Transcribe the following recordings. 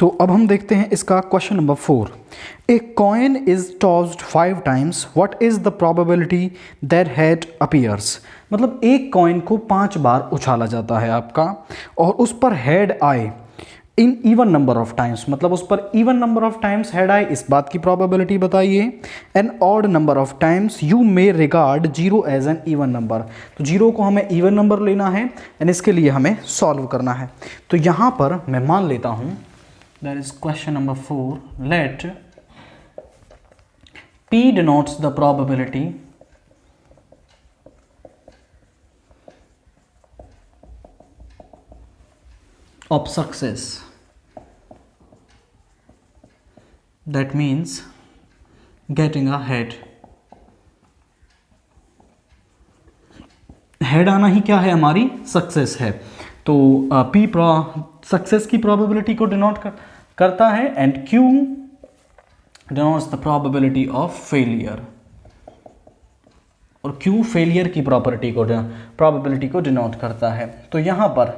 तो अब हम देखते हैं इसका question number 4। A coin is tossed 5 times, what is the probability that head appears. मतलब एक कॉइन को 5 बार उछाला जाता है आपका और उस पर हेड आए in even number of times, मतलब उस पर even number of times head आए, इस बात की प्रोबेबिलिटी बताइए। An odd number of times you may regard zero as an even number. तो जीरो को हमें इवन नंबर लेना है एंड इसके लिए हमें सॉल्व करना है। तो यहाँ पर मैं मान लेता हूँ that is question number 4, let P denotes the probability of success. That means getting a head. Head आना ही क्या है, हमारी सक्सेस है। तो P सक्सेस की प्रोबेबिलिटी को डिनोट करता है and Q denotes the probability of failure, और Q फेलियर की प्रोबेबिलिटी को डिनोट करता है। तो यहाँ पर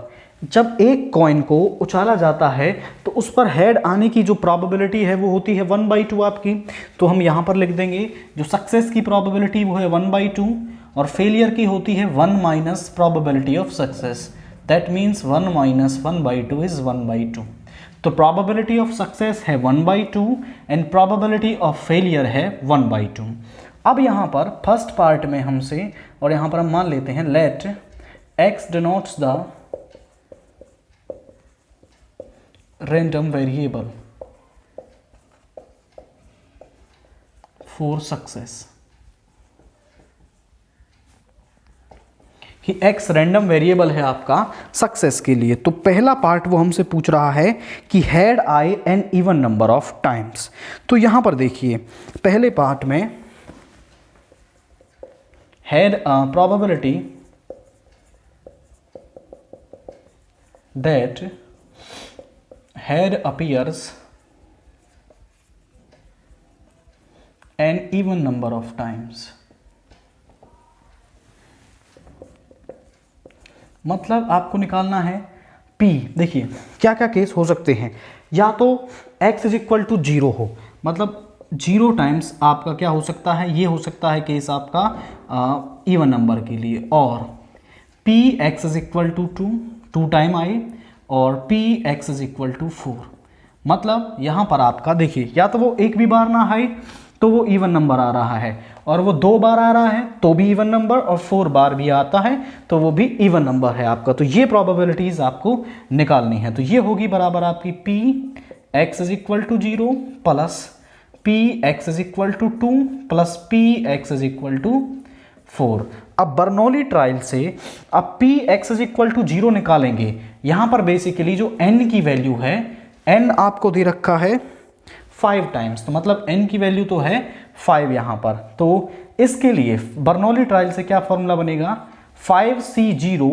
जब एक कॉइन को उछाला जाता है तो उस पर हेड आने की जो प्रोबेबिलिटी है वो होती है 1/2 आपकी। तो हम यहाँ पर लिख देंगे जो सक्सेस की प्रोबेबिलिटी वो है 1/2 और फेलियर की होती है 1 minus probability of success. That means 1 minus 1/2 is 1/2। तो प्रोबेबिलिटी ऑफ सक्सेस है 1/2 एंड प्रोबेबिलिटी ऑफ फेलियर है 1/2। अब यहाँ पर फर्स्ट पार्ट में हमसे, और यहाँ पर हम मान लेते हैं let x denotes the random variable for success, कि x रैंडम वेरिएबल है आपका सक्सेस के लिए। तो पहला पार्ट वो हमसे पूछ रहा है कि हेड आए an even number of times. तो यहां पर देखिए पहले पार्ट में head probability that head appears an even number of times, मतलब आपको निकालना है P। देखिए क्या क्या केस हो सकते हैं, या तो x इज इक्वल टू 0 हो, मतलब 0 टाइम्स आपका क्या हो सकता है, ये हो सकता है केस आपका इवन नंबर के लिए, और P x is equal to 2 time आए और P x is equal to 4। मतलब यहाँ पर आपका देखिए या तो वो एक भी बार ना आए तो वो इवन नंबर आ रहा है, और वो 2 बार आ रहा है तो भी इवन नंबर, और 4 बार भी आता है तो वो भी इवन नंबर है आपका। तो ये प्रोबेबिलिटीज आपको निकालनी है। तो ये होगी बराबर आपकी P x is equal to 0 plus P x is equal to 2 plus P x is equal to 4। अब बर्नौली ट्रायल से अब P x is equal to 0 निकालेंगे। यहाँ पर बेसिकली जो n की वैल्यू है, n आपको दे रखा है 5 टाइम्स, तो मतलब n की वैल्यू तो है 5 यहाँ पर। तो इसके लिए बर्नौली ट्रायल से क्या फॉर्मूला बनेगा, 5c0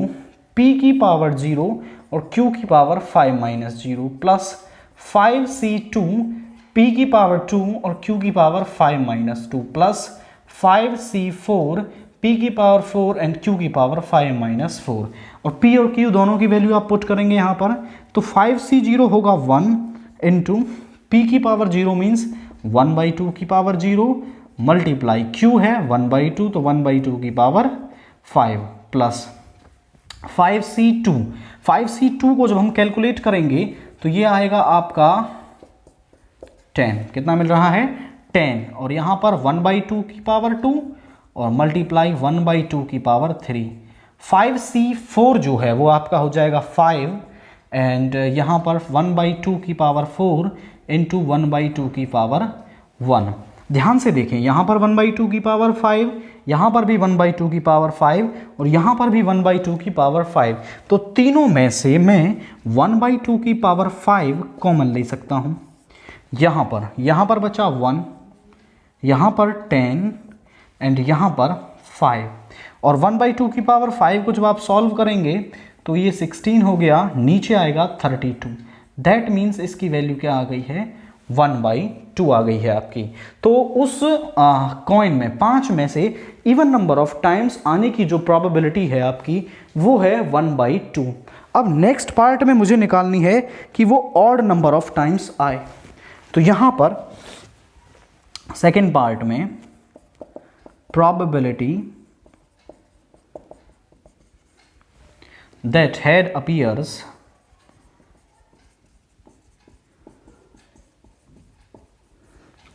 p की पावर 0 और q की power 5 minus 0 plus 5c2 p की पावर 2 और q की power 5 minus 2 plus 5c4 p की पावर 4 एंड q की पावर 5 माइनस 4। और p और q दोनों की वैल्यू आप पुट करेंगे यहाँ पर, तो 5c0 होगा 1 इंटू p की पावर 0 मीन्स 1/2 की पावर 0 मल्टीप्लाई q है 1/2 तो 1/2 की पावर 5 प्लस 5c2 को जब हम कैलकुलेट करेंगे तो ये आएगा आपका 10। कितना मिल रहा है 10, और यहाँ पर 1/2 की पावर 2 और मल्टीप्लाई 1/2 की पावर 3। 5c4 जो है वो आपका हो जाएगा 5 एंड यहाँ पर 1/2 की पावर 4 इंटू 1/2 की पावर 1। ध्यान से देखें यहाँ पर 1/2 की पावर 5, यहाँ पर भी 1/2 की पावर 5 और यहाँ पर भी 1/2 की पावर 5। तो तीनों में से मैं 1/2 की पावर 5 कॉमन ले सकता हूँ। यहाँ पर बचा 1, यहाँ पर 10 एंड यहाँ पर 5, और 1/2 की पावर 5 को जब आप सॉल्व करेंगे तो ये 16 हो गया, नीचे आएगा 32। दैट मीन्स इसकी वैल्यू क्या आ गई है 1/2 आ गई है आपकी। तो उस कॉइन में 5 में से इवन नंबर ऑफ टाइम्स आने की जो प्रोबेबिलिटी है आपकी वो है 1/2। अब नेक्स्ट पार्ट में मुझे निकालनी है कि वो ऑड नंबर ऑफ टाइम्स आए। तो यहां पर सेकेंड पार्ट में probability that head appears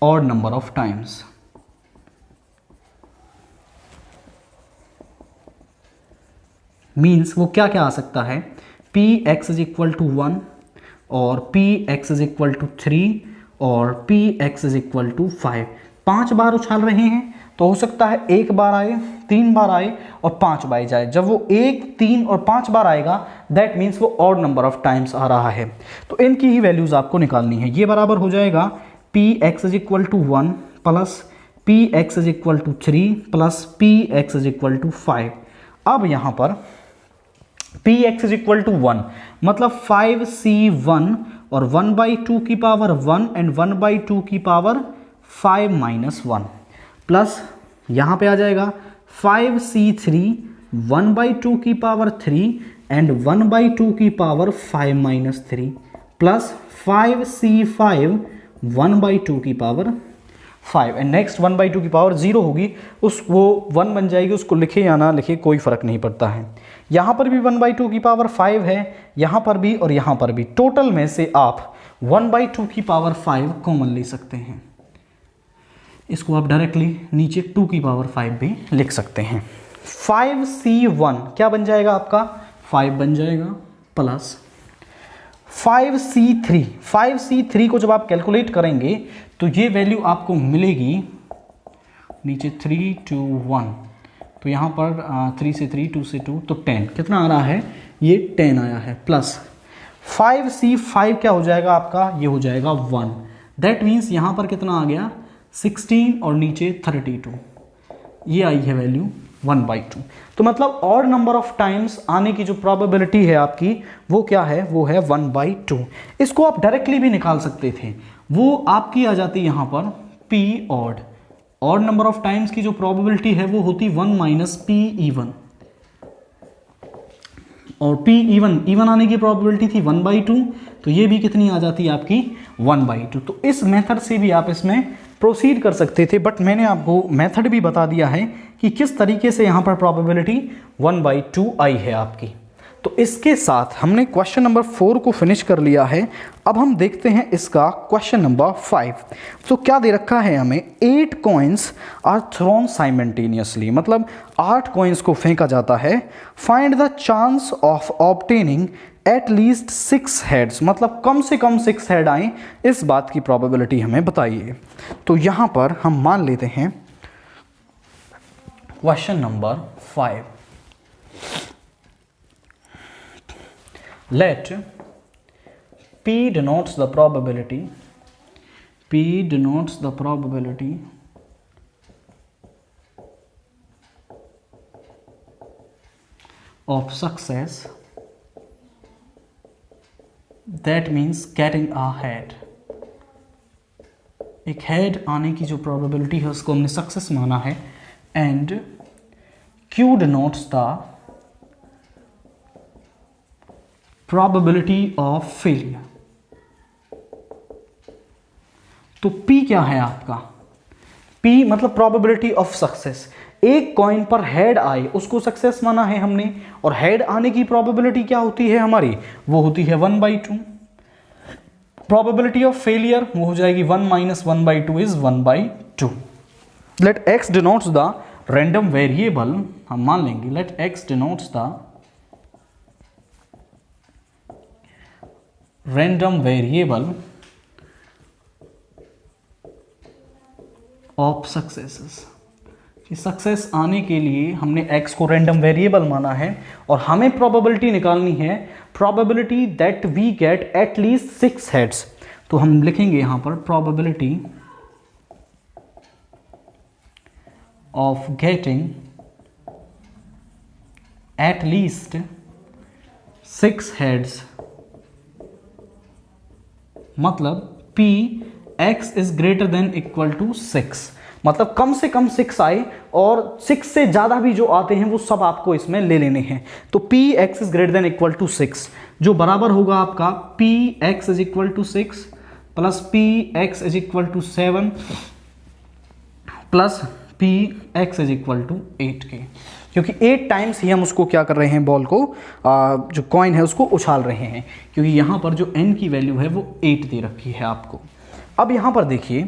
odd number of times. Means वो क्या क्या आ सकता है, P X is equal to 1 और P X is equal to 3 और P X is equal to 5। 5 बार उछाल रहे हैं तो हो सकता है 1 बार आए, 3 बार आए और 5 बार जाए। जब वो 1, 3 और 5 बार आएगा दैट मीन्स वो ऑड नंबर ऑफ टाइम्स आ रहा है। तो इनकी ही वैल्यूज आपको निकालनी है। ये बराबर हो जाएगा P X is equal to 1 plus P X is equal to 3 plus P X is equal to 5। अब यहाँ पर P X is equal to 1 मतलब 5c1 और 1/2 की पावर 1 एंड 1/2 की पावर 5 माइनस 1 प्लस यहाँ पे आ जाएगा 5c3 1/2 की पावर 3 एंड 1/2 की पावर 5 माइनस 3 प्लस 5c5 1/2 की पावर 5 एंड नेक्स्ट 1/2 की पावर 0 होगी, उस वो 1 बन जाएगी, उसको लिखे या ना लिखे कोई फ़र्क नहीं पड़ता है। यहाँ पर भी 1/2 की पावर 5 है, यहाँ पर भी और यहाँ पर भी। टोटल में से आप 1/2 की पावर 5 कॉमन ले सकते हैं। इसको आप डायरेक्टली नीचे 2 की पावर 5 भी लिख सकते हैं। 5c1 क्या बन जाएगा आपका, 5 बन जाएगा प्लस 5c3 को जब आप कैलकुलेट करेंगे तो ये वैल्यू आपको मिलेगी नीचे 3, 2, 1। तो यहाँ पर 3 से 3, 2 से 2 तो 10 कितना आ रहा है, ये 10 आया है प्लस 5c5 क्या हो जाएगा आपका, ये हो जाएगा 1। दैट मीन्स यहाँ पर कितना आ गया 16 और नीचे 32, ये आई है वैल्यू 1/2। तो मतलब ऑड नंबर ऑफ टाइम्स आने की जो प्रोबेबिलिटी है आपकी वो क्या है, वो है 1/2। इसको आप डायरेक्टली भी निकाल सकते थे, वो आपकी आ जाती यहाँ पर p odd number of times की जो प्रोबेबिलिटी है वो होती 1 माइनस p इवन, और p इवन आने की प्रोबेबिलिटी थी 1/2, तो ये भी कितनी आ जाती है आपकी 1/2। तो इस मेथड से भी आप इसमें प्रोसीड कर सकते थे, बट मैंने आपको मेथड भी बता दिया है कि किस तरीके से यहाँ पर प्रोबेबिलिटी 1/2 आई है आपकी। तो इसके साथ हमने क्वेश्चन नंबर 4 को फिनिश कर लिया है। अब हम देखते हैं इसका क्वेश्चन नंबर 5। तो क्या दे रखा है हमें, 8 कॉइन्स आर थ्रोन साइमल्टेनियसली, मतलब 8 कॉइन्स को फेंका जाता है। Find the chance of obtaining eight least 6 heads, मतलब कम से कम 6 हेड आए, इस बात की प्रोबेबिलिटी हमें बताइए। तो यहाँ पर हम मान लेते हैं question number 5, let P denotes the probability of success, that means getting a head। एक हेड आने की जो प्रोबेबिलिटी है उसको हमने सक्सेस माना है। And Q denotes the probability of failure। तो P क्या है आपका, P मतलब probability of success। एक कॉइन पर हेड आए उसको सक्सेस माना है हमने, और हेड आने की प्रोबेबिलिटी क्या होती है हमारी, वो होती है 1/2। प्रोबेबिलिटी ऑफ फेलियर वो हो जाएगी 1 minus 1/2 is 1/2। Let x denotes the random variable, हम मान लेंगे let x denotes the random variable of successes. Success आने के लिए हमने x को रैंडम वेरिएबल माना है और हमें प्रोबेबिलिटी निकालनी है, probability that we get at least 6 heads. तो हम लिखेंगे यहां पर probability of getting at least 6 heads, मतलब p x is greater than equal to 6। मतलब कम से कम 6 आए और 6 से ज़्यादा भी जो आते हैं वो सब आपको इसमें ले लेने हैं। तो P X is greater than equal to 6, जो बराबर होगा आपका P X is equal to 6 plus P X is equal to 7 plus P X is equal to 8 के, क्योंकि 8 टाइम्स ही हम उसको क्या कर रहे हैं, बॉल को जो कॉइन है उसको उछाल रहे हैं, क्योंकि यहाँ पर जो n की वैल्यू है वो 8 दे रखी है आपको। अब यहाँ पर देखिए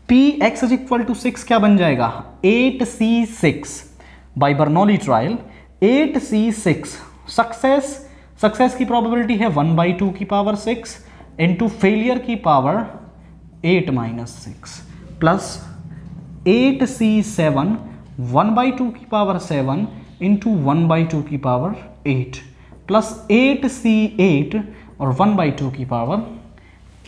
P X is equal to 6 क्या बन जाएगा, 8c6 by Bernoulli trial 8c6 success की प्रोबेबिलिटी है 1/2 की पावर 6 इंटू फेलियर की पावर 8-6 प्लस 8c7 1/2 की पावर 7 इंटू 1/2 की पावर 8 प्लस 8c8 और 1/2 की पावर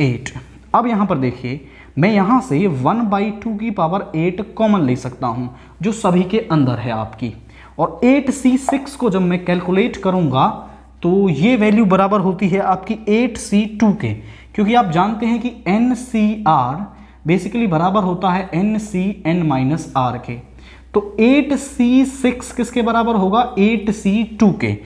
8। अब यहाँ पर देखिए मैं यहाँ से 1/2 की पावर 8 कॉमन ले सकता हूँ जो सभी के अंदर है आपकी, और 8c6 को जब मैं कैलकुलेट करूँगा तो ये वैल्यू बराबर होती है आपकी 8c2 के, क्योंकि आप जानते हैं कि NCR बेसिकली बराबर होता है NCn-R के। तो 8c6 किसके बराबर होगा, 8c2 के।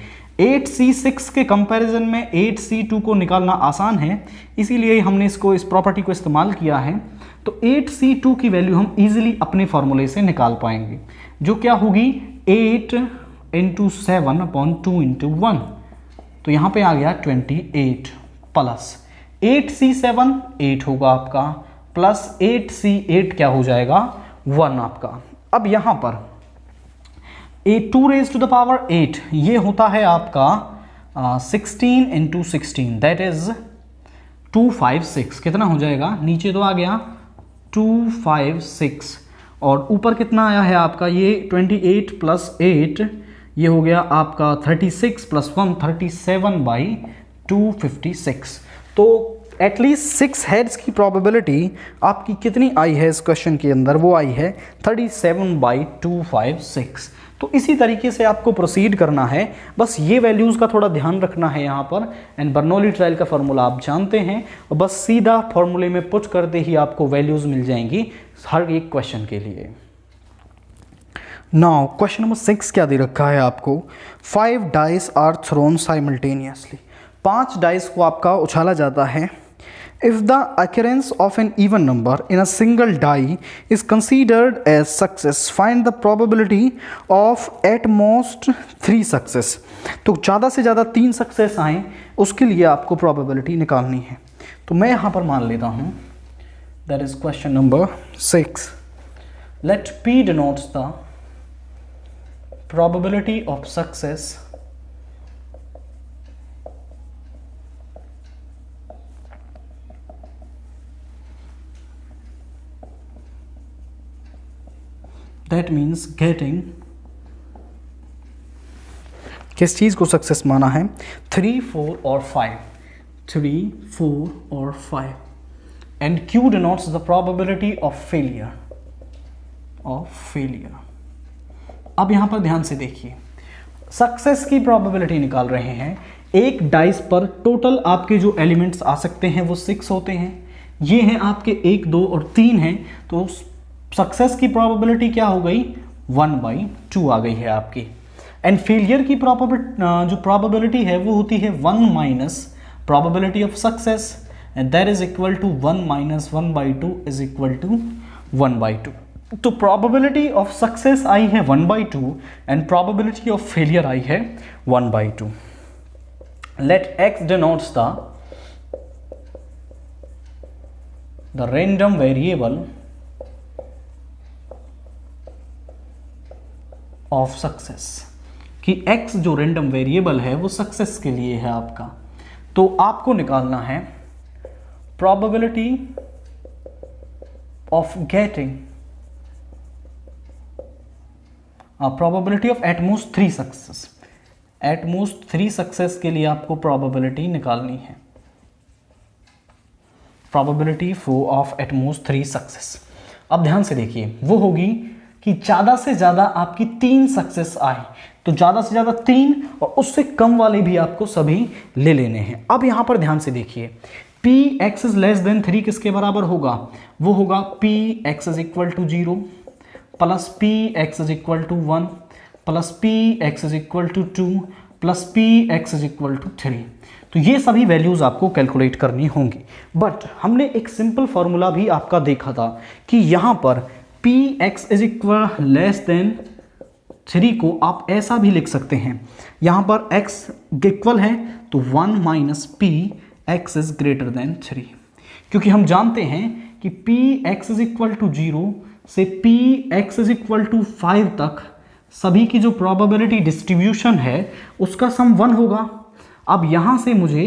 8c6 के कंपैरिजन में 8c2 को निकालना आसान है, इसीलिए हमने इस प्रॉपर्टी को इस्तेमाल किया है। तो 8c2 की वैल्यू हम इजीली अपने फॉर्मूले से निकाल पाएंगे, जो क्या होगी 8 × 7/2 × 1, तो यहाँ पे आ गया 28 प्लस 8c7 8 होगा आपका प्लस 8c8 क्या हो जाएगा 1 आपका। अब यहाँ पर 2 raised to the power 8 ये होता है आपका 16 × 16 दैट इज 256, कितना हो जाएगा, नीचे तो आ गया 256 और ऊपर कितना आया है आपका ये 28 प्लस 8 ये हो गया आपका 36 प्लस 1 37/256। तो एटलीस्ट 6 हेड्स की प्रोबेबिलिटी आपकी कितनी आई है इस क्वेश्चन के अंदर, वो आई है 37/256। तो इसी तरीके से आपको प्रोसीड करना है, बस ये वैल्यूज़ का थोड़ा ध्यान रखना है यहाँ पर। एंड बर्नौली ट्रायल का फॉर्मूला आप जानते हैं, और बस सीधा फॉर्मूले में पुट करते ही आपको वैल्यूज़ मिल जाएंगी हर एक क्वेश्चन के लिए। नाउ क्वेश्चन नंबर 6 क्या दे रखा है आपको, 5 dice are thrown simultaneously, 5 dice को आपका उछाला जाता है। If the occurrence of an even number in a single die is considered as success, find the probability of at most 3 success। तो ज़्यादा से ज़्यादा 3 सक्सेस आए उसके लिए आपको probability निकालनी है। तो मैं यहाँ पर मान लेता हूँ that is question number 6। Let P denotes the probability of success that means getting, किस चीज़ को सक्सेस माना है, 3, 4 और 5, 3, 4 और 5 and Q denotes the probability of failure, अब यहाँ पर ध्यान से देखिए, सक्सेस की प्रोबेबिलिटी निकाल रहे हैं। एक डाइस पर टोटल आपके जो एलिमेंट्स आ सकते हैं वो 6 होते हैं, ये हैं आपके 1, 2 और 3 हैं, तो सक्सेस की प्रोबेबिलिटी क्या हो गई 1/2 आ गई है आपकी। एंड फेलियर की जो प्रोबेबिलिटी है वो होती है 1 minus probability of success, and that is equal to 1 minus 1/2 is equal to 1/2। तो प्रोबेबिलिटी ऑफ सक्सेस आई है 1/2 एंड प्रोबेबिलिटी ऑफ फेलियर आई है 1/2। Let x denotes the random variable of success, कि x जो रैंडम वेरिएबल है वो success के लिए है आपका। तो आपको निकालना है probability of getting probability of at most 3 success. At most 3 success के लिए आपको प्रोबेबिलिटी निकालनी है, प्रोबेबिलिटी ऑफ एटमोस्ट 3 सक्सेस। अब ध्यान से देखिए, वो होगी कि ज़्यादा से ज़्यादा आपकी 3 सक्सेस आए, तो ज़्यादा से ज़्यादा 3 और उससे कम वाले भी आपको सभी ले लेने हैं। अब यहाँ पर ध्यान से देखिए, P x is less than 3 किसके बराबर होगा, वो होगा P x is equal to 0 plus P X is equal to 1 plus P X is equal to 2 plus P X is equal to 3। तो ये सभी वैल्यूज़ आपको कैलकुलेट करनी होंगी। बट हमने एक सिंपल फार्मूला भी आपका देखा था कि यहाँ पर P X is equal less than 3 को आप ऐसा भी लिख सकते हैं, यहाँ पर x इक्वल है तो 1 minus P X is greater than 3, क्योंकि हम जानते हैं कि P X is equal to 0 से P X is equal to 5 तक सभी की जो प्रोबेबिलिटी डिस्ट्रीब्यूशन है उसका सम 1 होगा। अब यहाँ से मुझे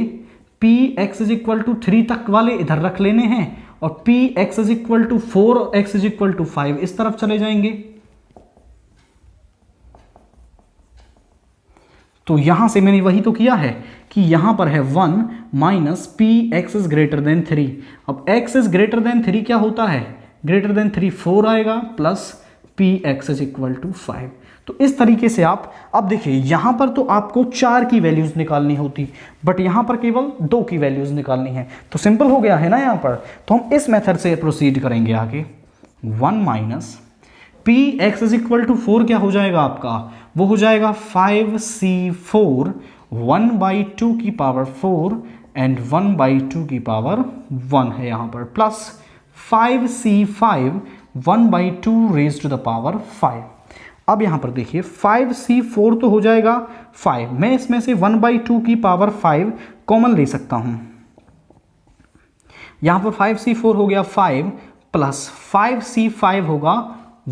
P X is equal to 3 तक वाले इधर रख लेने हैं और P X is equal to 4 और एक्स इज इक्वल टू 5 इस तरफ चले जाएंगे। तो यहां से मैंने वही तो किया है कि यहां पर है 1 minus P X is greater than 3। अब x इज ग्रेटर देन 3 क्या होता है, ग्रेटर देन 3 4 आएगा plus P X is equal to 5। तो इस तरीके से आप अब देखिए यहां पर तो आपको 4 की वैल्यूज निकालनी होती, बट यहां पर केवल 2 की वैल्यूज निकालनी है। तो सिंपल हो गया है ना यहां पर। तो हम इस मेथड से प्रोसीड करेंगे आगे। 1 minus P X is equal to 4 क्या हो जाएगा आपका, वो हो जाएगा 5c4 1/2 की पावर 4 एंड 1/2 की पावर 1 है यहाँ पर, plus 5c5 1/2 raise to the power 5। अब यहाँ पर देखिए 5c4 तो हो जाएगा 5, मैं इसमें से 1/2 की पावर 5 कॉमन ले सकता हूँ। यहाँ पर 5c4 हो गया 5 प्लस 5c5 होगा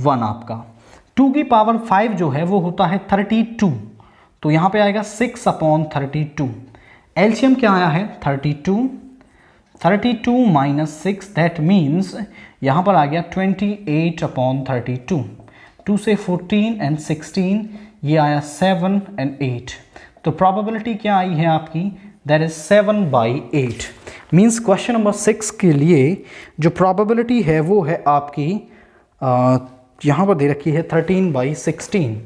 1 आपका। 2 की पावर 5 जो है वो होता है 32, तो यहाँ पे आएगा 6/32। एलसीएम क्या आया है 32 माइनस 6 दैट मीन्स यहाँ पर आ गया 28/32। 2 से 14 एंड 16 ये आया 7 एंड 8। तो प्रोबेबिलिटी क्या आई है आपकी, that is 7/8। Means question number 6 के लिए जो प्रोबेबिलिटी है वो है आपकी यहाँ पर दे रखी है 13/16।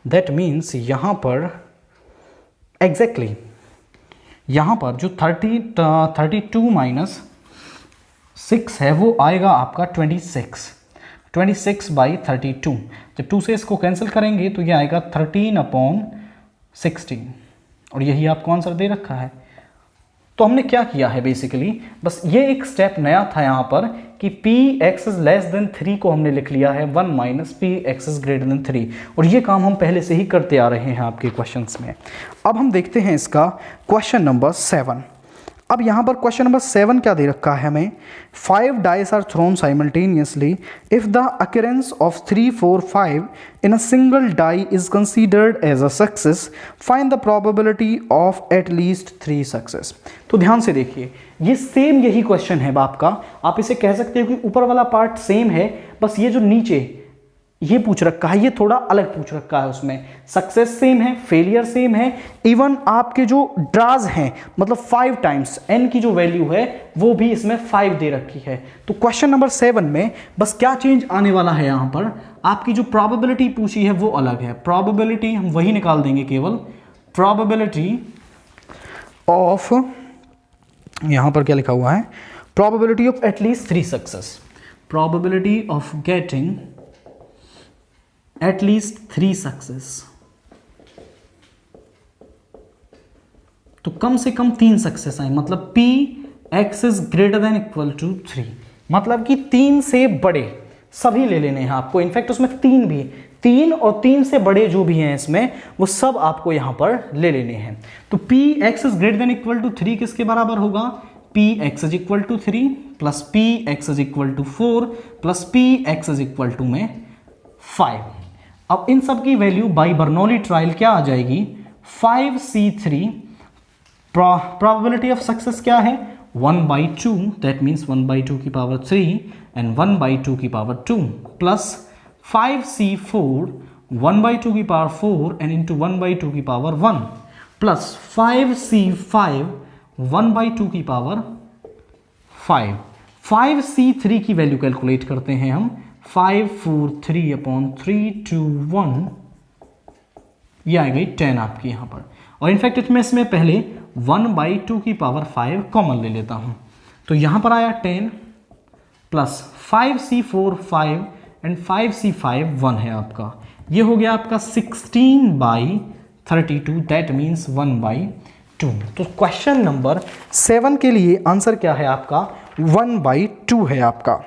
दैट मीन्स यहाँ पर एग्जैक्टली यहाँ पर जो 32 माइनस 6 है वो आएगा आपका 26/32। जब 2 से इसको कैंसिल करेंगे तो ये आएगा 13/16 और यही आपको आंसर दे रखा है। तो हमने क्या किया है बेसिकली, बस ये एक स्टेप नया था यहाँ पर कि P X is less than 3 को हमने लिख लिया है 1 minus P X is greater than 3, और ये काम हम पहले से ही करते आ रहे हैं आपके क्वेश्चंस में। अब हम देखते हैं इसका क्वेश्चन नंबर 7। अब यहाँ पर क्वेश्चन नंबर 7 क्या दे रखा है हमें, 5 dice are thrown simultaneously if the occurrence of 3, 4, 5 in a single die is considered as a success, find the probability of at least 3 success. तो ध्यान से देखिए, ये सेम यही क्वेश्चन है आपका। आप इसे कह सकते हो कि ऊपर वाला पार्ट सेम है, बस ये जो नीचे ये पूछ रखा है ये थोड़ा अलग पूछ रखा है। उसमें सक्सेस सेम है, फेलियर सेम है, इवन आपके जो ड्राज हैं मतलब 5 टाइम्स n की जो वैल्यू है वो भी इसमें 5 दे रखी है। तो क्वेश्चन नंबर 7 में बस क्या चेंज आने वाला है, यहाँ पर आपकी जो प्रोबेबिलिटी पूछी है वो अलग है। प्रोबेबिलिटी हम वही निकाल देंगे, केवल प्रोबेबिलिटी ऑफ, यहाँ पर क्या लिखा हुआ है, probability of at least 3 success, probability of getting at least 3 success. तो कम से कम 3 सक्सेस आए, मतलब p x is greater than equal to 3, मतलब कि 3 से बड़े सभी ले लेने हैं आपको। इनफैक्ट उसमें 3 भी, 3 और 3 से बड़े जो भी हैं इसमें वो सब आपको यहां पर ले लेने हैं। तो p x is greater than equal to 3 किसके बराबर होगा, p x is equal to 3 plus p x is equal to 4 plus p x is equal to में 5। अब इन सब की वैल्यू बाई बर्नौली ट्रायल क्या आ जाएगी, 5c3। प्रोबेबिलिटी ऑफ सक्सेस क्या है 1/2, दैट मीन्स 1/2 की पावर 3 एंड 1/2 की पावर 2 प्लस 5c4 1/2 की पावर 4 एंड इंटू 1/2 की पावर 1 प्लस 5c5 1/2 की पावर 5। 5c3 की वैल्यू कैलकुलेट करते हैं हम, 543/321, ये आ गई 10 आपकी यहाँ पर। और इनफैक्ट मैं इसमें पहले 1/2 की पावर 5 कॉमन ले लेता हूँ, तो यहाँ पर आया 10 प्लस 5c4 5 एंड 5c5 1 है आपका। ये हो गया आपका 16/32, दैट मीन्स 1/2। तो क्वेश्चन नंबर 7 के लिए आंसर क्या है आपका? 1/2 है आपका।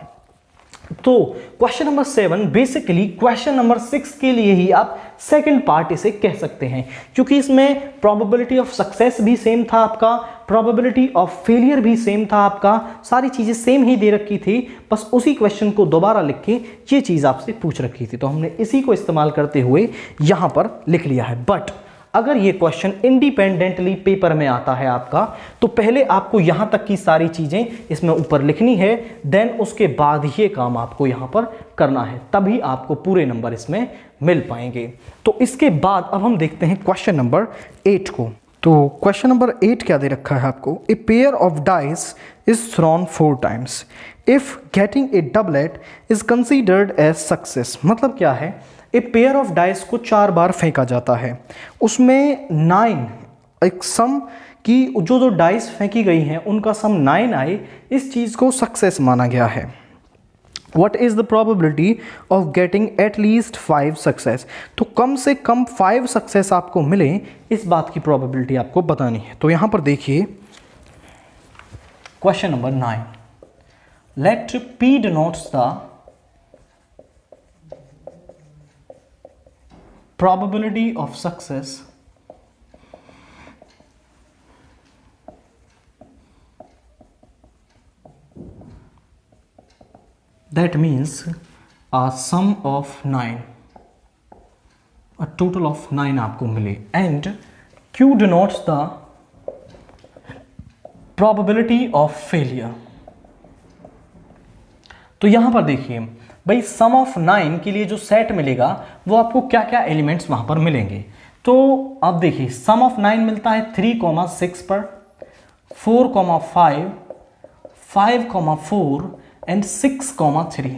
तो question number 7 basically question number 6 के लिए ही आप सेकंड पार्ट इसे कह सकते हैं, क्योंकि इसमें प्रोबेबिलिटी ऑफ सक्सेस भी सेम था आपका, प्रोबेबिलिटी ऑफ फेलियर भी सेम था आपका, सारी चीजें सेम ही दे रखी थी, बस उसी क्वेश्चन को दोबारा लिख के ये चीज आपसे पूछ रखी थी, तो हमने इसी को इस्तेमाल करते हुए यहां पर लिख लिया है। बट अगर ये क्वेश्चन इंडिपेंडेंटली पेपर में आता है आपका, तो पहले आपको यहां तक की सारी चीजें इसमें ऊपर लिखनी है, देन उसके बाद ये काम आपको यहां पर करना है, तभी आपको पूरे नंबर इसमें मिल पाएंगे। तो इसके बाद अब हम देखते हैं क्वेश्चन नंबर 8 को। तो क्वेश्चन नंबर 8 क्या दे रखा है आपको? A pair of dice is thrown 4 times if getting a doublet is considered as success. मतलब क्या है? ए पेयर ऑफ डाइस को 4 बार फेंका जाता है, उसमें 9 एक सम की जो डाइस फेंकी गई हैं उनका सम 9 आए, इस चीज़ को सक्सेस माना गया है। What is the probability of getting at least 5 success? तो कम से कम 5 सक्सेस आपको मिले, इस बात की प्रोबेबिलिटी आपको बतानी है। तो यहां पर देखिए question number 9, let P denotes the probability of success that means a sum of 9, a total of 9 आपको मिले, and Q denotes the probability of failure। तो यहां पर देखिए भाई सम ऑफ 9 के लिए जो सेट मिलेगा वो आपको क्या क्या एलिमेंट्स वहां पर मिलेंगे। तो अब देखिए सम ऑफ 9 मिलता है 3,6 पर, 4,5, 5,4 एंड 6,3।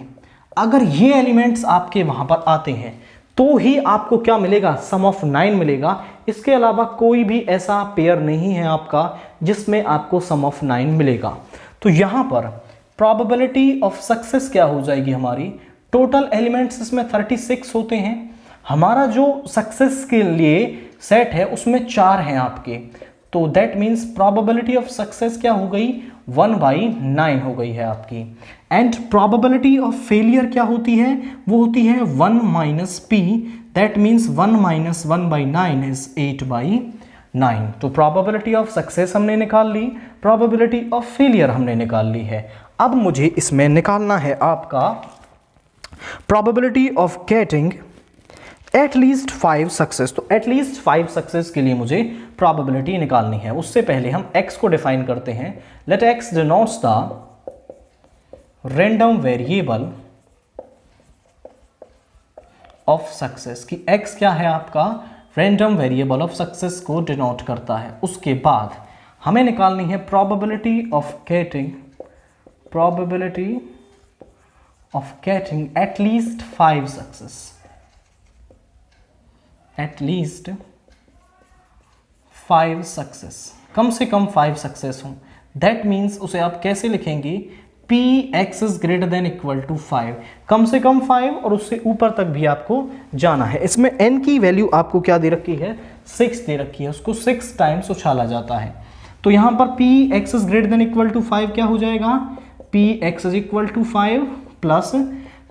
अगर ये एलिमेंट्स आपके वहां पर आते हैं तो ही आपको क्या मिलेगा? सम ऑफ 9 मिलेगा। इसके अलावा कोई भी ऐसा पेयर नहीं है आपका जिसमें आपको सम ऑफ 9 मिलेगा। तो यहां पर प्रोबेबिलिटी ऑफ सक्सेस क्या हो जाएगी हमारी? टोटल एलिमेंट्स इसमें 36 होते हैं, हमारा जो सक्सेस के लिए सेट है उसमें 4 हैं आपके, तो that means probability of success क्या हो गई? 1/9 हो गई है आपकी। एंड प्रोबेबिलिटी ऑफ फेलियर क्या होती है? वो होती है 1 - P, दैट मीन्स 1 - 1/9 इज 8/9। तो प्रोबेबिलिटी ऑफ सक्सेस हमने निकाल ली, प्रोबेबिलिटी ऑफ फेलियर हमने निकाल ली है। अब मुझे इसमें निकालना है आपका probability of getting at least 5 success. तो एटलीस्ट 5 सक्सेस के लिए मुझे प्रोबेबिलिटी निकालनी है। उससे पहले हम x को डिफाइन करते हैं। Let x denotes the random variable of success, कि x क्या है आपका? रैंडम वेरिएबल ऑफ सक्सेस को डिनोट करता है। उसके बाद हमें निकालनी है probability of getting at least 5 success, at least 5 success, कम से कम 5 सक्सेस हो। दैट मीन्स उसे आप कैसे लिखेंगे? Px is greater than equal to 5, कम से कम 5 और उससे ऊपर तक भी आपको जाना है। इसमें n की वैल्यू आपको क्या दे रखी है? 6 दे रखी है, उसको 6 टाइम्स उछाला जाता है। तो यहां पर Px is greater than equal to 5 क्या हो जाएगा? Px is equal to 5 plus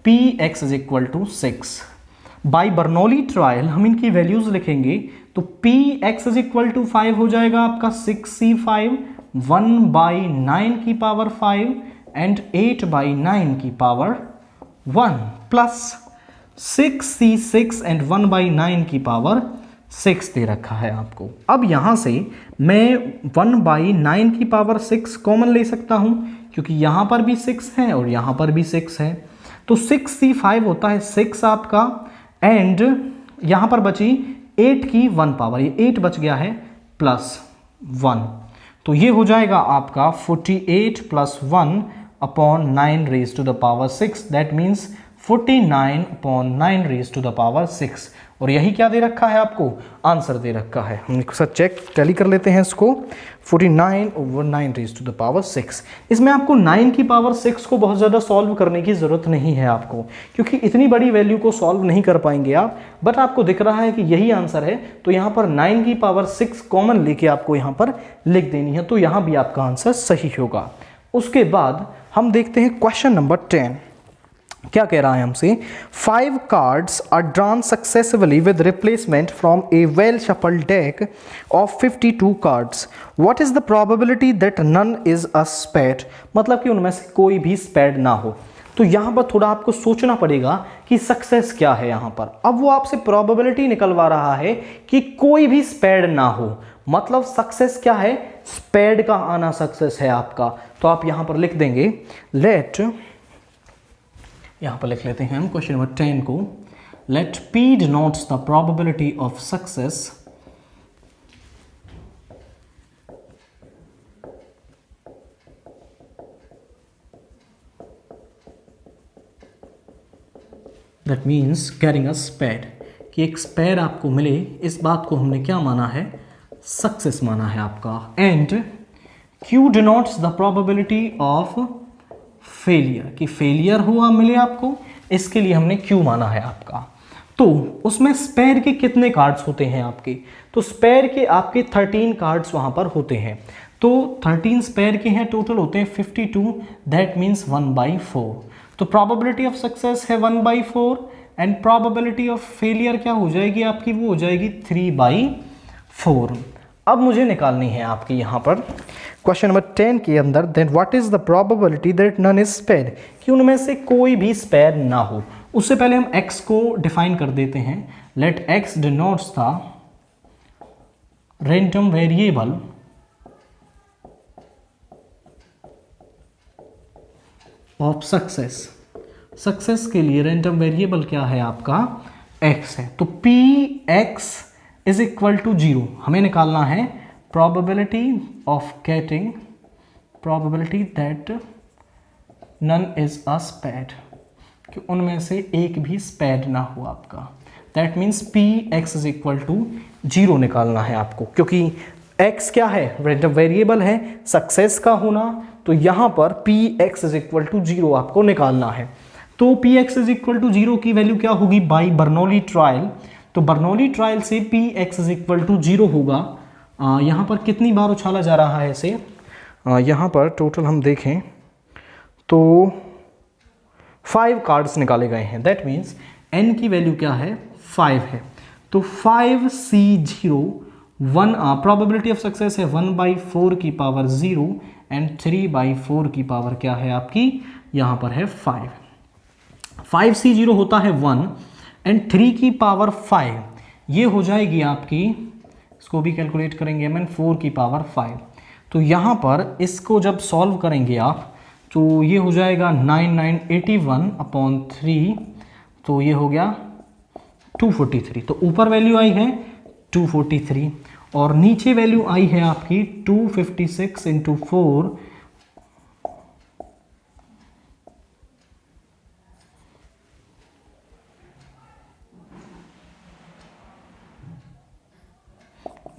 Px is equal to 6। By Bernoulli trial हम इनकी वैल्यूज लिखेंगे, तो Px इज इक्वल टू 5 हो जाएगा आपका 6c5, 1/9 की पावर 5 एंड 8/9 की पावर 1 प्लस 6c6 एंड 1/9 की पावर 6 दे रखा है आपको। अब यहां से मैं 1/9 की पावर 6 कॉमन ले सकता हूं, क्योंकि यहां पर भी 6 है और यहां पर भी 6 है, तो 6c5 होता है 6 आपका, एंड यहां पर बची 8 की 1 पावर, ये 8 बच गया है प्लस 1, तो ये हो जाएगा आपका 48 plus 1/9 raise to the power 6, that means 49/9 raise to the power 6। और यही क्या दे रखा है आपको, आंसर दे रखा है। हम एक साथ चेक टैली कर लेते हैं इसको। 49/9 इसमें आपको 9 की पावर 6 को बहुत ज़्यादा सॉल्व करने की ज़रूरत नहीं है आपको, क्योंकि इतनी बड़ी वैल्यू को सॉल्व नहीं कर पाएंगे आप। बट आपको दिख रहा है कि यही आंसर है, तो यहाँ पर 9 की पावर 6 कॉमन लेके आपको यहाँ पर लिख देनी है, तो यहाँ भी आपका आंसर सही होगा। उसके बाद हम देखते हैं क्वेश्चन नंबर 10। क्या कह रहा है हमसे, 5 cards are drawn successfully with replacement from a well shuffled deck of 52 cards. What is the probability that none is a spade. मतलब कि उनमें से कोई भी स्पेड ना हो। तो यहाँ पर थोड़ा आपको सोचना पड़ेगा कि सक्सेस क्या है यहाँ पर। अब वो आपसे प्रोबेबिलिटी निकलवा रहा है कि कोई भी स्पेड ना हो, मतलब सक्सेस क्या है, स्पेड का आना सक्सेस है आपका। तो आप यहाँ पर लिख देंगे यहाँ पर लिख लेते हैं हम क्वेश्चन नंबर 10 को, late P denotes the probability of success that means getting a spade, कि एक स्पेड आपको मिले, इस बात को हमने क्या माना है, सक्सेस माना है आपका। And Q denotes the probability of failure, कि फेलियर हुआ मिले आपको, इसके लिए हमने क्यू माना है आपका। तो उसमें स्पेयर के कितने कार्ड्स होते हैं आपके, तो स्पेयर के आपके 13 कार्ड्स वहां पर होते हैं। तो 13 स्पेयर के हैं, टोटल होते हैं 52, दैट मीन्स 1/4। तो प्रोबेबिलिटी ऑफ सक्सेस है 1/4 एंड प्रोबेबिलिटी ऑफ फेलियर क्या हो जाएगी आपकी, वो हो जाएगी 3/4। अब मुझे निकालनी है आपकी यहाँ पर क्वेश्चन नंबर 10 के अंदर, then what is the probability that none is spade, कि उनमें से कोई भी स्पेड ना हो। उससे पहले हम x को डिफाइन कर देते हैं। Let x denotes the random variable of success. Success के लिए रैंडम वेरिएबल क्या है आपका, x है। तो px इज इक्वल टू 0 हमें निकालना है probability of getting probability that none is a spade, कि उनमें से एक भी स्पेड ना हो आपका। That means px is equal to 0 निकालना है आपको, क्योंकि x क्या है, रैंडम वेरिएबल है, सक्सेस का होना, तो यहाँ पर px इज इक्वल टू 0 आपको निकालना है। तो px इज इक्वल टू 0 की वैल्यू क्या होगी, बाई बर्नौली ट्रायल। तो बर्नौली ट्रायल से px इज इक्वल टू 0 होगा। यहाँ पर कितनी बार उछाला जा रहा है इसे, यहाँ पर टोटल हम देखें तो 5 कार्ड्स निकाले गए हैं। दैट मीन्स n की वैल्यू क्या है, 5 है। तो 5C0 प्रोबेबिलिटी ऑफ सक्सेस है 1/4 की पावर 0 एंड 3/4 की पावर क्या है आपकी, यहाँ पर है 5। 5C0 होता है 1 एंड 3 की पावर 5 ये हो जाएगी आपकी, इसको भी कैलकुलेट करेंगे हम, 4 की पावर 5। तो यहाँ पर इसको जब सॉल्व करेंगे आप तो ये हो जाएगा 9981/3, तो ये हो गया 243। तो ऊपर वैल्यू आई है 243 और नीचे वैल्यू आई है आपकी 256 × 4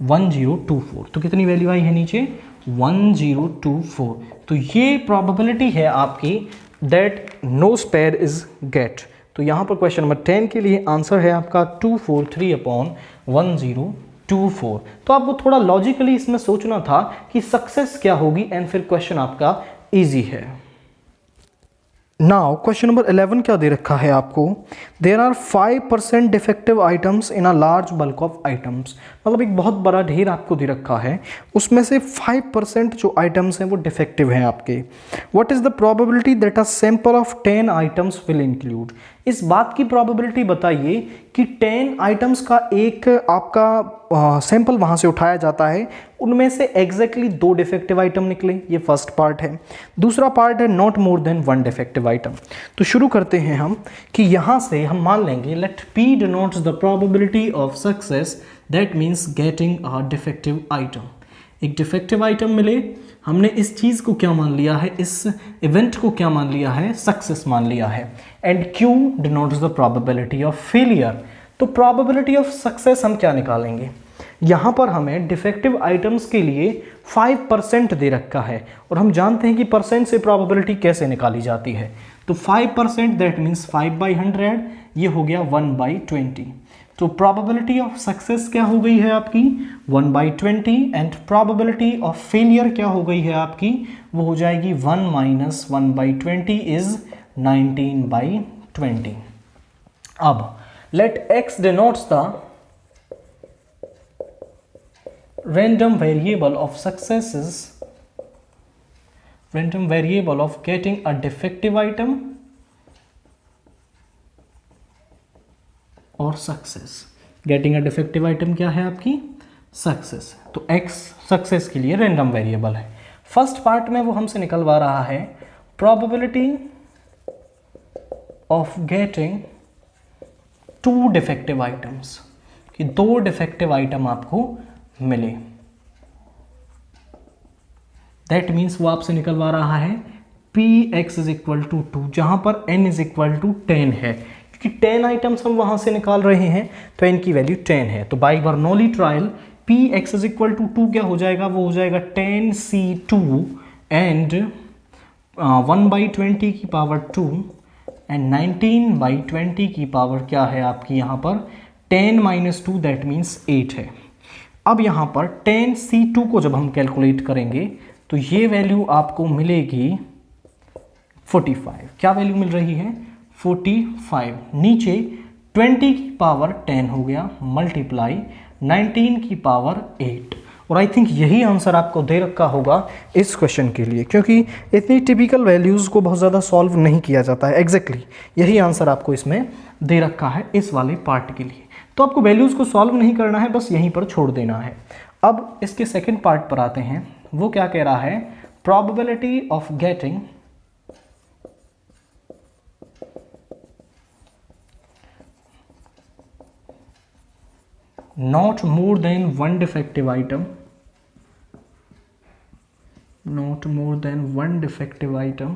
1024। तो कितनी वैल्यू आई है नीचे, 1024। तो ये प्रोबेबिलिटी है आपकी that no spare is get. तो यहाँ पर क्वेश्चन नंबर 10 के लिए आंसर है आपका 243/1024। तो आपको थोड़ा लॉजिकली इसमें सोचना था कि सक्सेस क्या होगी एंड फिर क्वेश्चन आपका इजी है। नाउ क्वेश्चन नंबर 11 क्या दे रखा है आपको, there are 5% defective items in a large bulk of items. मतलब एक बहुत बड़ा ढेर आपको दे रखा है, उसमें से 5% जो आइटम्स हैं वो डिफेक्टिव हैं आपके। What is the probability that a sample of 10 items will include. इस बात की प्रोबेबिलिटी बताइए कि 10 आइटम्स का एक आपका सैंपल वहाँ से उठाया जाता है, उनमें से एग्जैक्टली 2 डिफेक्टिव आइटम निकले, ये फर्स्ट पार्ट है। दूसरा पार्ट है not more than 1 defective item. तो शुरू करते हैं हम कि यहाँ से हम मान लेंगे late P denotes the probability of success, that means getting a defective item। एक डिफेक्टिव आइटम मिले, हमने इस चीज़ को क्या मान लिया है, इस इवेंट को क्या मान लिया है, सक्सेस मान लिया है। And Q denotes the probability of failure, तो प्रोबेबिलिटी ऑफ सक्सेस हम क्या निकालेंगे, यहाँ पर हमें डिफेक्टिव आइटम्स के लिए 5% दे रखा है और हम जानते हैं कि परसेंट से प्रोबेबिलिटी कैसे निकाली जाती है। तो 5% दैट मीन्स 5/100, ये हो गया 1/20। तो प्रोबेबिलिटी ऑफ सक्सेस क्या हो गई है आपकी 1/20 एंड प्रोबेबिलिटी ऑफ फेलियर क्या हो गई है आपकी, वो हो जाएगी 1 - 1/20 इज 19/20। अब let x denotes the random variable of successes, random variable of getting a defective item और success. Getting a defective item क्या है आपकी सक्सेस, तो x सक्सेस के लिए रैंडम वेरिएबल है। फर्स्ट पार्ट में वो हमसे निकलवा रहा है probability of getting 2 defective items, कि 2 डिफेक्टिव आइटम आपको मिले। दैट मीन्स वो आपसे निकलवा रहा है Px = 2, जहां पर n = 10 है, क्योंकि 10 आइटम्स हम वहां से निकाल रहे हैं तो n की वैल्यू 10 है। तो बाई बर्नौली ट्रायल Px = 2 क्या हो जाएगा, वो हो जाएगा 10c2 एंड 1/20 की पावर 2 एंड 19/20 की पावर क्या है आपकी यहाँ पर 10 - 2 दैट मीन्स 8 है। अब यहाँ पर 10c2 को जब हम कैलकुलेट करेंगे तो ये वैल्यू आपको मिलेगी 45। क्या वैल्यू मिल रही है 45। नीचे 20 की पावर 10 हो गया मल्टीप्लाई 19 की पावर 8। और आई थिंक यही आंसर आपको दे रखा होगा इस क्वेश्चन के लिए, क्योंकि इतनी टिपिकल वैल्यूज़ को बहुत ज़्यादा सॉल्व नहीं किया जाता है। एग्जैक्टली यही आंसर आपको इसमें दे रखा है इस वाले पार्ट के लिए। तो आपको वैल्यूज़ को सॉल्व नहीं करना है, बस यहीं पर छोड़ देना है। अब इसके सेकेंड पार्ट पर आते हैं। वो क्या कह रहा है, probability of getting not more than 1 defective item, not more than 1 defective item,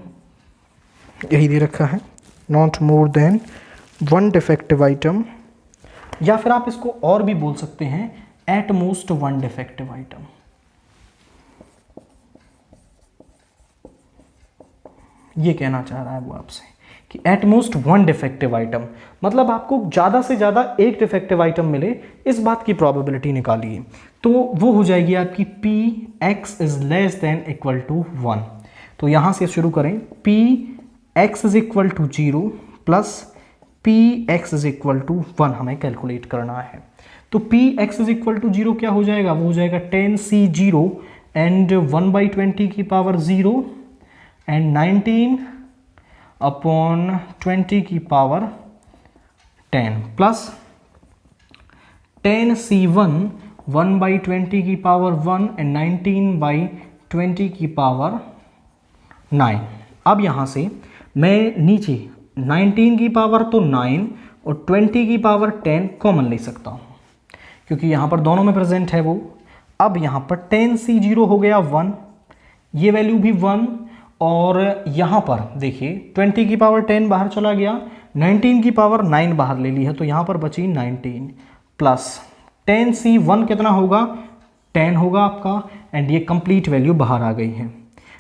यही दे रखा है not more than 1 defective item, या फिर आप इसको और भी बोल सकते हैं at most 1 defective item। ये कहना चाह रहा है वो आपसे कि एट मोस्ट 1 डिफेक्टिव आइटम, मतलब आपको ज़्यादा से ज़्यादा एक डिफेक्टिव आइटम मिले, इस बात की प्रोबेबिलिटी निकालिए। तो वो हो जाएगी आपकी Px ≤ 1। तो यहाँ से शुरू करें, Px = 0 प्लस Px = 1 हमें कैलकुलेट करना है। तो Px = 0 क्या हो जाएगा, वो हो जाएगा 10c0 एंड 1/20 की पावर 0 एंड 19/20 की पावर 10 प्लस 10c1 1/20 की पावर 1 एंड 19/20 की पावर 9। अब यहाँ से मैं नीचे 19 की पावर तो 9 और 20 की पावर 10 कॉमन ले सकता हूँ, क्योंकि यहाँ पर दोनों में प्रेजेंट है वो। अब यहाँ पर 10c0 हो गया 1, ये वैल्यू भी 1, और यहाँ पर देखिए 20 की पावर 10 बाहर चला गया, 19 की पावर 9 बाहर ले ली है, तो यहाँ पर बची 19 प्लस 10c1 कितना होगा 10 होगा आपका, एंड ये कंप्लीट वैल्यू बाहर आ गई है।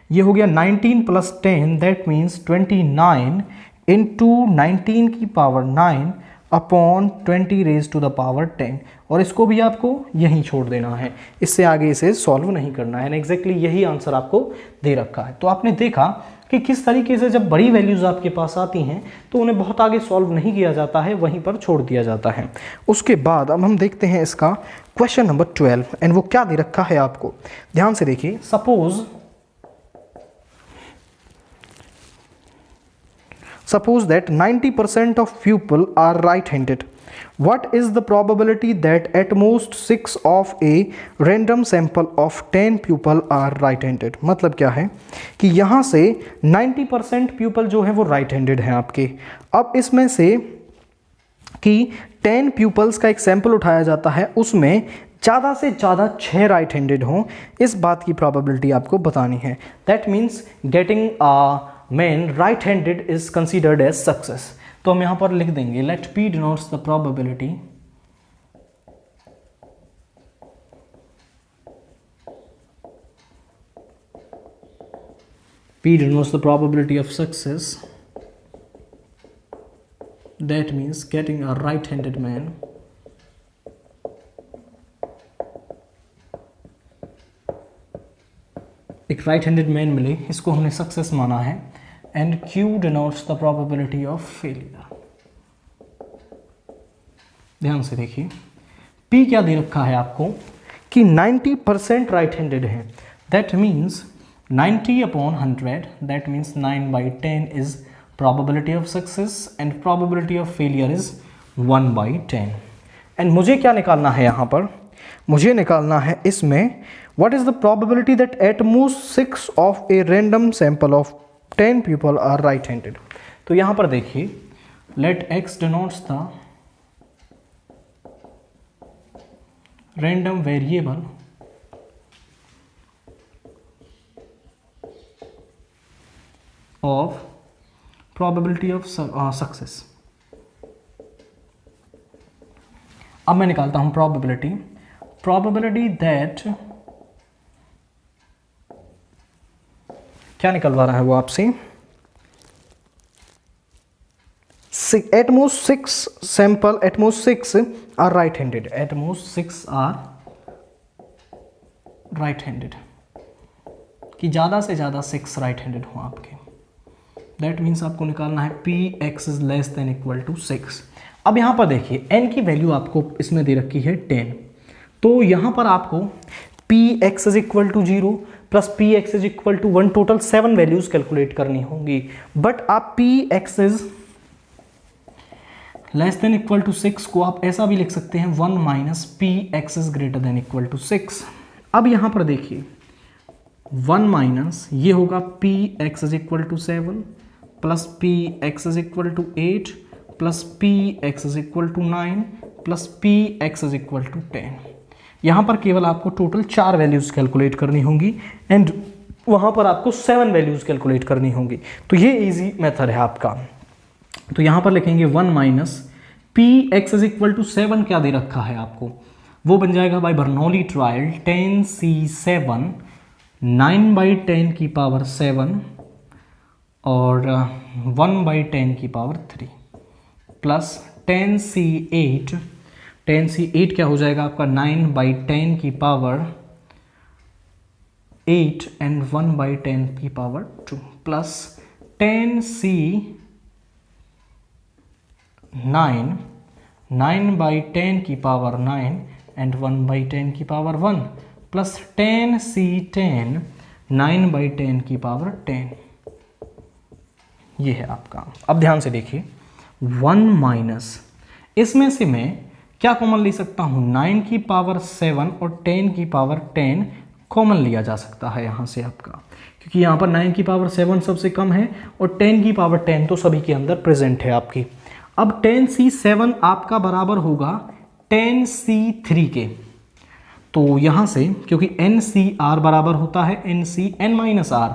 ये हो गया 19 प्लस 10 दैट मीन्स 29 इंटू 19 की power 9 upon 20 raise to the power 10, और इसको भी आपको यहीं छोड़ देना है, इससे आगे इसे सॉल्व नहीं करना है। एग्जैक्टली यही आंसर आपको दे रखा है। तो आपने देखा कि किस तरीके से जब बड़ी वैल्यूज़ आपके पास आती हैं तो उन्हें बहुत आगे सॉल्व नहीं किया जाता है, वहीं पर छोड़ दिया जाता है। उसके बाद अब हम देखते हैं इसका क्वेश्चन नंबर 12, एंड वो क्या दे रखा है आपको, ध्यान से देखिए। Suppose that 90% of people are right-handed. What is the probability that at most 6 of a random sample of 10 people are right-handed? मतलब क्या है कि यहाँ से 90% पीपल जो है वो right-handed हैं आपके। अब इसमें से कि 10 पीपल्स का एक सैंपल उठाया जाता है, उसमें ज़्यादा से ज़्यादा 6 right-handed हों, इस बात की probability आपको बतानी है। That means getting a man right-handed is considered as success। तो हम यहाँ पर लिख देंगे let P denotes the probability P denotes the probability of success. That means getting a right-handed man. एक right-handed man मिले, इसको हमने success माना है. And Q denotes the probability of failure. ध्यान से देखिए, P क्या दे रखा है आपको कि 90% right-handed है. That means 90/100, that means 9/10 is probability of success and probability of failure is 1/10. And मुझे क्या निकालना है यहाँ पर? मुझे निकालना है इसमें what is the probability that at most 6 of a random sample of 10 people are right-handed. तो यहाँ पर देखिए, let x denotes the random variable of probability of success. अब मैं निकालता हूं probability that, क्या निकलवा रहा है वो आपसे, at most 6 are right-handed. At most 6 are right-handed, कि ज़्यादा से ज़्यादा 6 right-handed हो आपके. दैट मीन्स आपको निकालना है Px is less than equal to 6. अब यहाँ पर देखिए n की वैल्यू आपको इसमें दे रखी है 10. तो यहाँ पर आपको Px is equal to 0 plus Px is equal to 1, total 7 values calculate करनी होंगी. बट आप Px is less than equal to 6 को आप ऐसा भी लिख सकते हैं 1 minus Px is greater than equal to 6. अब यहाँ पर देखिए 1 माइनस ये होगा Px is equal to 7 plus Px is equal to 8 plus Px is equal to 9 plus Px is equal to 10. यहाँ पर केवल आपको टोटल 4 वैल्यूज कैलकुलेट करनी होंगी एंड वहाँ पर आपको 7 वैल्यूज कैलकुलेट करनी होंगी. तो ये इजी मेथड है आपका. तो यहाँ पर लिखेंगे 1 minus Px is equal to 7 क्या दे रखा है आपको, वो बन जाएगा बाय बर्नौली ट्रायल 10c7 9/10 की पावर 7 और 1/10 की पावर 3 प्लस 10c8 क्या हो जाएगा आपका 9/10 की पावर 8 एंड 1/10 की पावर 2 प्लस 10c9 9/10 की पावर 9 एंड 1/10 की पावर 1 प्लस 10c10 9/10 की पावर 10. ये है आपका. अब ध्यान से देखिए 1 माइनस, इसमें से मैं क्या कॉमन ले सकता हूँ 9 की पावर 7 और 10 की पावर 10 कॉमन लिया जा सकता है यहाँ से आपका, क्योंकि यहाँ पर 9 की पावर 7 सबसे कम है और 10 की पावर 10 तो सभी के अंदर प्रेजेंट है आपकी. अब 10c7 आपका बराबर होगा 10c3 के. तो यहाँ से क्योंकि NCR बराबर होता है NCN माइनस R,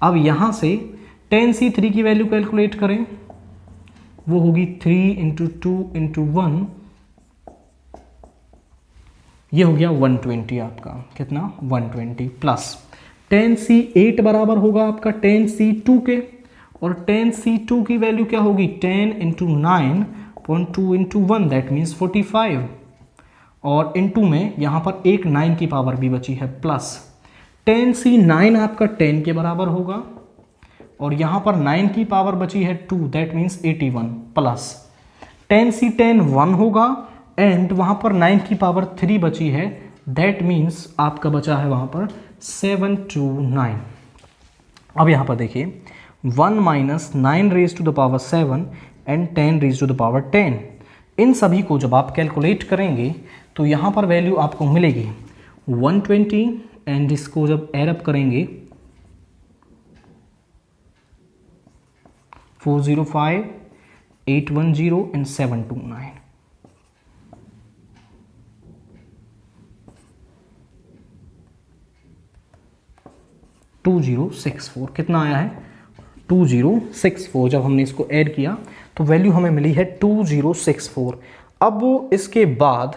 अब यहाँ से 10c3 की वैल्यू कैलकुलेट करें, वो होगी 3 इंटू 2 इंटू 1, ये हो गया 120 आपका. कितना 120 प्लस 10c8 बराबर होगा आपका 10c2 के, और 10c2 की वैल्यू क्या होगी 10 इंटू 9.2 इंटू 1 दैट मीन्स 45, और इंटू में यहाँ पर एक 9 की पावर भी बची है प्लस 10c9 आपका 10 के बराबर होगा, और यहाँ पर 9 की पावर बची है 2 दैट मीन्स 81 प्लस 10c10 1 होगा एंड वहाँ पर 9 की पावर 3 बची है दैट मीन्स आपका बचा है वहाँ पर 729. अब यहाँ पर देखिए 1 minus 9 raise to the power 7 and 10 raise to the power 10, इन सभी को जब आप कैलकुलेट करेंगे तो यहाँ पर वैल्यू आपको मिलेगी 120 एंड इसको जब एड अप करेंगे 405 810 एंड 729. कितना आया है 2064. जब हमने इसको ऐड किया तो वैल्यू हमें मिली है 2064. अब इसके बाद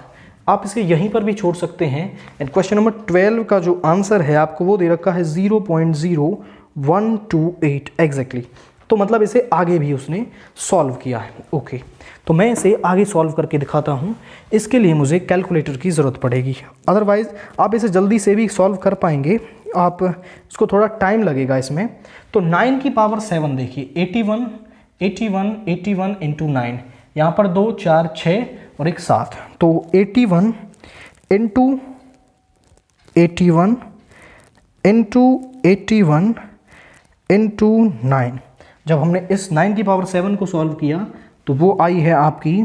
आप इसे यहीं पर भी छोड़ सकते हैं एंड क्वेश्चन नंबर 12 का जो आंसर है आपको वो दे रखा है 0.0 128 एग्जैक्टली। तो मतलब इसे आगे भी उसने सॉल्व किया है। ओके, तो मैं इसे आगे सॉल्व करके दिखाता हूँ। इसके लिए मुझे कैलकुलेटर की ज़रूरत पड़ेगी, अदरवाइज़ आप इसे जल्दी से भी सॉल्व कर पाएंगे, आप इसको थोड़ा टाइम लगेगा इसमें। तो 9 की पावर 7 देखिए 81 81 81 इंटू 9, यहाँ पर 2 4 6 और एक 7, तो 81 इंटू 81 इंटू 81 इंटू 9। जब हमने इस 9 की पावर 7 को सॉल्व किया तो वो आई है आपकी,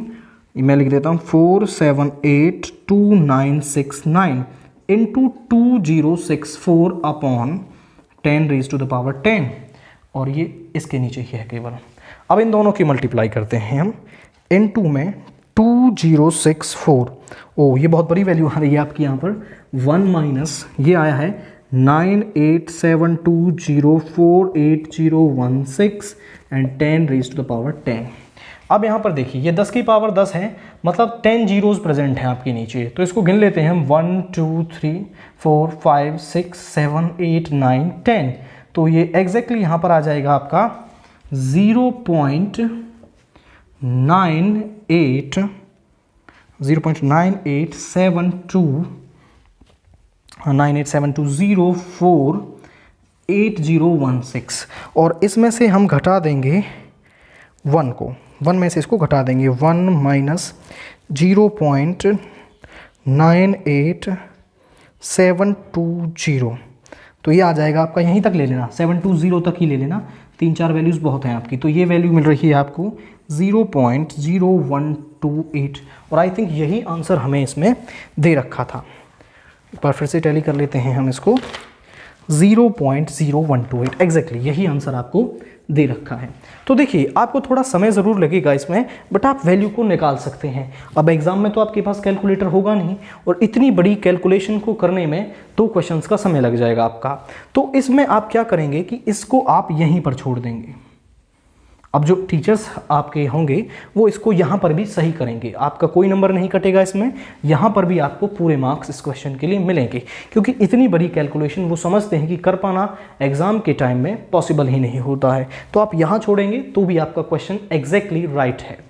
मैं लिख देता हूँ 4782969 into 2064 upon 10 raise to the power 10, और ये इसके नीचे ही है केवल। अब इन दोनों की मल्टीप्लाई करते हैं हम, इनटू में 2064, ओ ये बहुत बड़ी वैल्यू आ रही है आपकी यहाँ पर, 1 माइनस ये आया है 9872048016 and 10 raise to the power 10। अब यहाँ पर देखिए ये 10 की पावर 10 है, मतलब 10 जीरोज़ प्रेजेंट हैं आपके नीचे, तो इसको गिन लेते हैं हम 1 2 3 4 5 6 7 8 9 10। तो ये एग्जैक्टली यहाँ पर आ जाएगा आपका 0.9872048016, और इसमें से हम घटा देंगे 1 को, 1 में से इसको घटा देंगे, 1 माइनस 0.98720, तो ये आ जाएगा आपका, यहीं तक ले लेना, 720 तक ही ले लेना, 3-4 वैल्यूज़ बहुत हैं आपकी। तो ये वैल्यू मिल रही है आपको 0.0128, और आई थिंक यही आंसर हमें इसमें दे रखा था। एक बार फिर से टैली कर लेते हैं हम इसको, 0.0128 एग्जैक्टली यही आंसर आपको दे रखा है। तो देखिए आपको थोड़ा समय ज़रूर लगेगा इसमें, बट आप वैल्यू को निकाल सकते हैं। अब एग्ज़ाम में तो आपके पास कैलकुलेटर होगा नहीं, और इतनी बड़ी कैलकुलेशन को करने में 2 क्वेश्चंस का समय लग जाएगा आपका। तो इसमें आप क्या करेंगे कि इसको आप यहीं पर छोड़ देंगे। अब जो टीचर्स आपके होंगे वो इसको यहाँ पर भी सही करेंगे, आपका कोई नंबर नहीं कटेगा इसमें, यहाँ पर भी आपको पूरे मार्क्स इस क्वेश्चन के लिए मिलेंगे, क्योंकि इतनी बड़ी कैलकुलेशन वो समझते हैं कि कर पाना एग्जाम के टाइम में पॉसिबल ही नहीं होता है। तो आप यहाँ छोड़ेंगे तो भी आपका क्वेश्चन एग्जैक्टली राइट है।